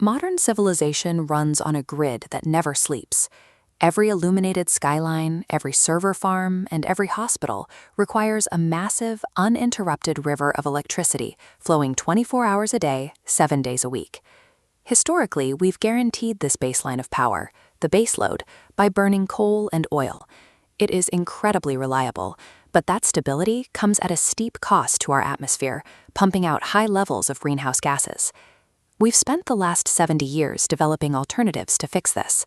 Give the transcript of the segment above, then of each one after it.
Modern civilization runs on a grid that never sleeps. Every illuminated skyline, every server farm, and every hospital requires a massive, uninterrupted river of electricity flowing 24 hours a day, 7 days a week. Historically, we've guaranteed this baseline of power, the baseload, by burning coal and oil. It is incredibly reliable, but that stability comes at a steep cost to our atmosphere, pumping out high levels of greenhouse gases. We've spent the last 70 years developing alternatives to fix this.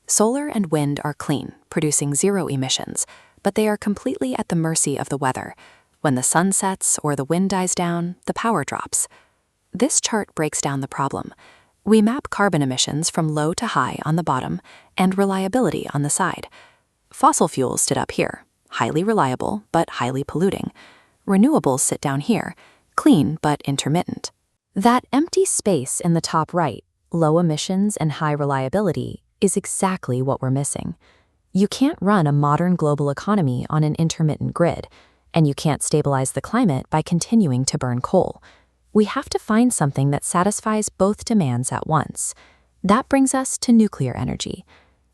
Solar and wind are clean, producing zero emissions, but they are completely at the mercy of the weather. When the sun sets or the wind dies down, the power drops. This chart breaks down the problem. We map carbon emissions from low to high on the bottom and reliability on the side. Fossil fuels sit up here, highly reliable but highly polluting. Renewables sit down here, clean but intermittent. That empty space in the top right, low emissions and high reliability, is exactly what we're missing. You can't run a modern global economy on an intermittent grid, and you can't stabilize the climate by continuing to burn coal. We have to find something that satisfies both demands at once. That brings us to nuclear energy.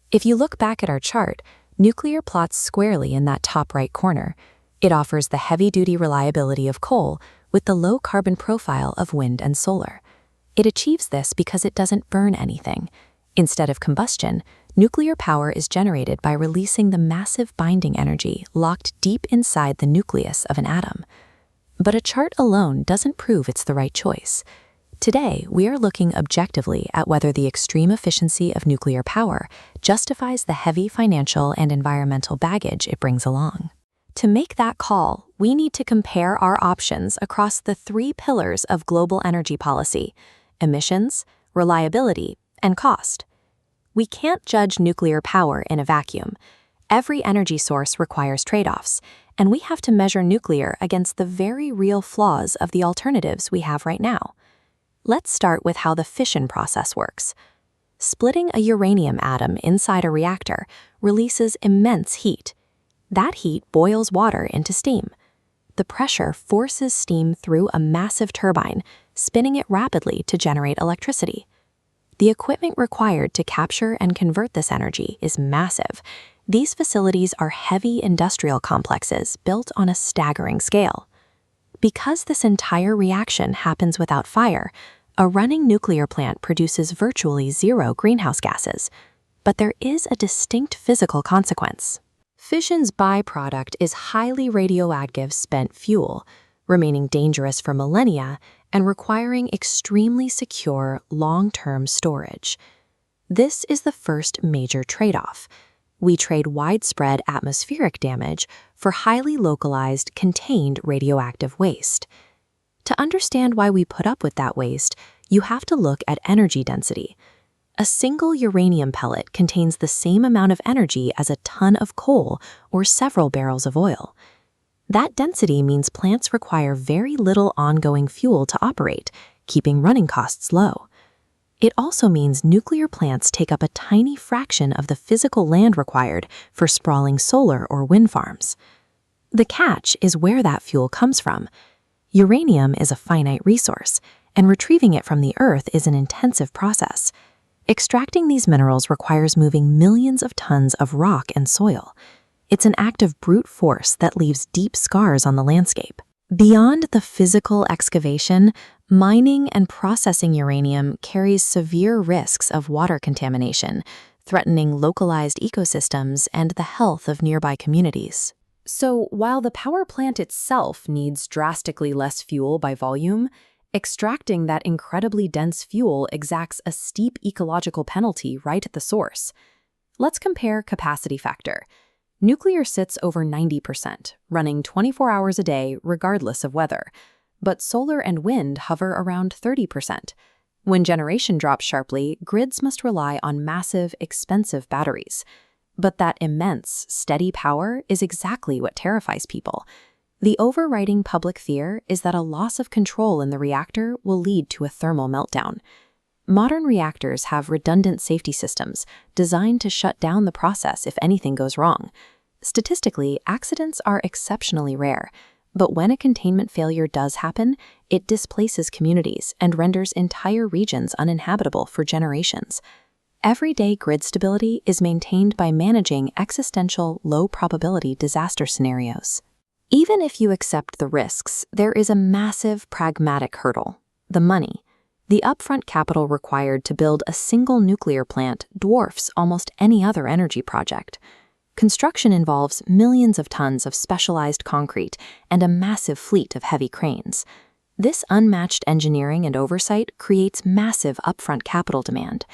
If you look back at our chart, nuclear plots squarely in that top right corner. It offers the heavy-duty reliability of coal with the low carbon profile of wind and solar. It achieves this because it doesn't burn anything. Instead of combustion, nuclear power is generated by releasing the massive binding energy locked deep inside the nucleus of an atom. But a chart alone doesn't prove it's the right choice. Today, we are looking objectively at whether the extreme efficiency of nuclear power justifies the heavy financial and environmental baggage it brings along. To make that call, we need to compare our options across the 3 pillars of global energy policy: emissions, reliability, and cost. We can't judge nuclear power in a vacuum. Every energy source requires trade-offs, and we have to measure nuclear against the very real flaws of the alternatives we have right now. Let's start with how the fission process works. Splitting a uranium atom inside a reactor releases immense heat. That heat boils water into steam. The pressure forces steam through a massive turbine, spinning it rapidly to generate electricity. The equipment required to capture and convert this energy is massive. These facilities are heavy industrial complexes built on a staggering scale. Because this entire reaction happens without fire, a running nuclear plant produces virtually zero greenhouse gases. But there is a distinct physical consequence. Fission's byproduct is highly radioactive spent fuel, remaining dangerous for millennia and requiring extremely secure, long-term storage. This is the first major trade-off. We trade widespread atmospheric damage for highly localized, contained radioactive waste. To understand why we put up with that waste, you have to look at energy density. A single uranium pellet contains the same amount of energy as a ton of coal or several barrels of oil. That density means plants require very little ongoing fuel to operate, keeping running costs low. It also means nuclear plants take up a tiny fraction of the physical land required for sprawling solar or wind farms. The catch is where that fuel comes from. Uranium is a finite resource, and retrieving it from the Earth is an intensive process. Extracting these minerals requires moving millions of tons of rock and soil. It's an act of brute force that leaves deep scars on the landscape. Beyond the physical excavation, mining and processing uranium carries severe risks of water contamination, threatening localized ecosystems and the health of nearby communities. So, while the power plant itself needs drastically less fuel by volume, extracting that incredibly dense fuel exacts a steep ecological penalty right at the source. Let's compare capacity factor. Nuclear sits over 90%, running 24 hours a day regardless of weather, but solar and wind hover around 30%. When generation drops sharply, grids must rely on massive, expensive batteries. But that immense, steady power is exactly what terrifies people. The overriding public fear is that a loss of control in the reactor will lead to a thermal meltdown. Modern reactors have redundant safety systems designed to shut down the process if anything goes wrong. Statistically, accidents are exceptionally rare, But when a containment failure does happen, it displaces communities and renders entire regions uninhabitable for generations. Everyday grid stability is maintained by managing existential, low-probability disaster scenarios. Even if you accept the risks, there is a massive pragmatic hurdle: the money. The upfront capital required to build a single nuclear plant dwarfs almost any other energy project. Construction involves millions of tons of specialized concrete and a massive fleet of heavy cranes. This unmatched engineering and oversight creates massive upfront capital demand,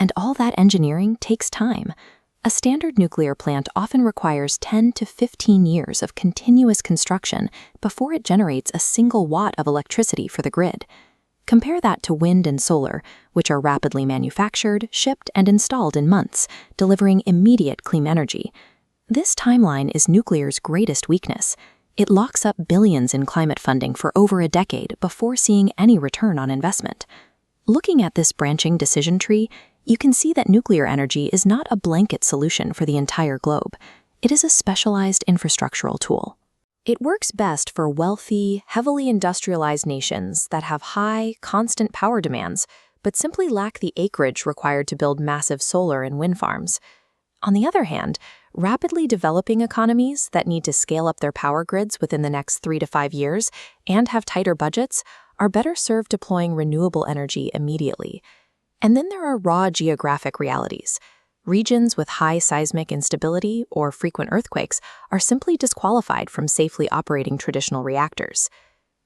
and all that engineering takes time. A standard nuclear plant often requires 10 to 15 years of continuous construction before it generates a single watt of electricity for the grid. Compare that to wind and solar, which are rapidly manufactured, shipped, and installed in months, delivering immediate clean energy. This timeline is nuclear's greatest weakness. It locks up billions in climate funding for over a decade before seeing any return on investment. Looking at this branching decision tree, you can see that nuclear energy is not a blanket solution for the entire globe. It is a specialized infrastructural tool. It works best for wealthy, heavily industrialized nations that have high, constant power demands, but simply lack the acreage required to build massive solar and wind farms. On the other hand, rapidly developing economies that need to scale up their power grids within the next 3 to 5 years and have tighter budgets are better served deploying renewable energy immediately. And then there are raw geographic realities. Regions with high seismic instability or frequent earthquakes are simply disqualified from safely operating traditional reactors.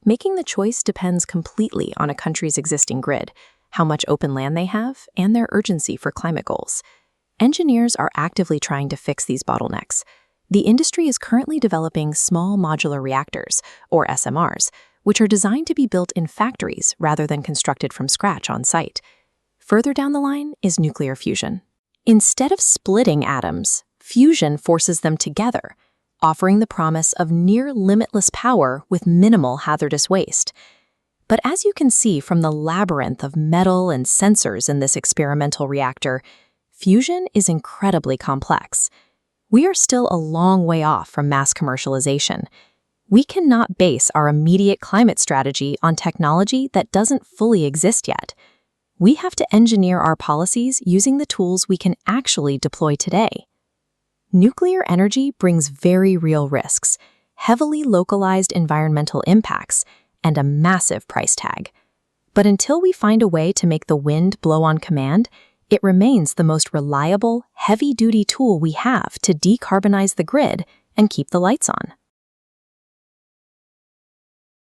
Making the choice depends completely on a country's existing grid, how much open land they have, and their urgency for climate goals. Engineers are actively trying to fix these bottlenecks. The industry is currently developing small modular reactors, or SMRs, which are designed to be built in factories rather than constructed from scratch on site. Further down the line is nuclear fusion. Instead of splitting atoms, fusion forces them together, offering the promise of near-limitless power with minimal hazardous waste. But as you can see from the labyrinth of metal and sensors in this experimental reactor, fusion is incredibly complex. We are still a long way off from mass commercialization. We cannot base our immediate climate strategy on technology that doesn't fully exist yet. We have to engineer our policies using the tools we can actually deploy today. Nuclear energy brings very real risks, heavily localized environmental impacts, and a massive price tag. But until we find a way to make the wind blow on command, it remains the most reliable, heavy-duty tool we have to decarbonize the grid and keep the lights on.